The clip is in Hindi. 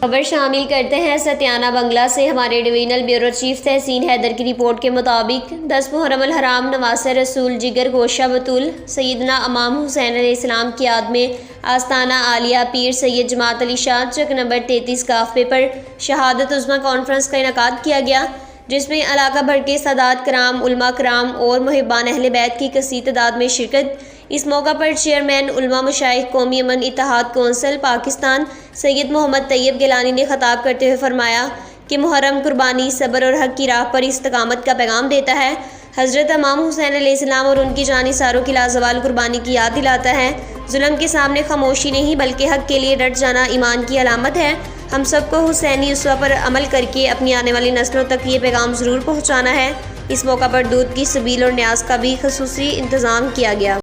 खबर शामिल करते हैं सत्याना बंगला से। हमारे डिवीजनल ब्यूरो चीफ तहसीन हैदर की रिपोर्ट के मुताबिक 10 मुहर्रम अल हराम नवासे रसूल जिगर गोशा बतूल सैयदना इमाम हुसैन अलैहिस्सलाम की याद में आस्ताना आलिया पीर सैयद जमात अली शाह चक नंबर 33 काफे पर शहादत उज़्मा कॉन्फ्रेंस का इनेकाद किया गया, जिसमें इलाका भर के सादात कराम, उलमा कराम और मुहिब्बान अहले बैत की कसीर तादाद में शिरकत। इस मौका पर चेयरमैन उलमा मशाइख कौमी अमन इत्तेहाद कौंसिल पाकिस्तान सैयद मोहम्मद तैयब गिलानी ने खताब करते हुए फरमाया कि मुहर्रम कुर्बानी, सब्र और हक की राह पर इस्तकामत का पैगाम देता है। हज़रत इमाम हुसैन अलैहिस्सलाम और उनकी जानिसारों की लाजवाल कुर्बानी की याद दिलाता है। जुल्म के सामने खामोशी नहीं बल्कि हक के लिए डट जाना ईमान की अलामत है। हम सबको हुसैनी उसवा पर अमल करके अपनी आने वाली नस्लों तक ये पैगाम ज़रूर पहुँचाना है। इस मौका पर दूध की सबील और न्याज का भी ख़ुसूसी इंतज़ाम किया गया।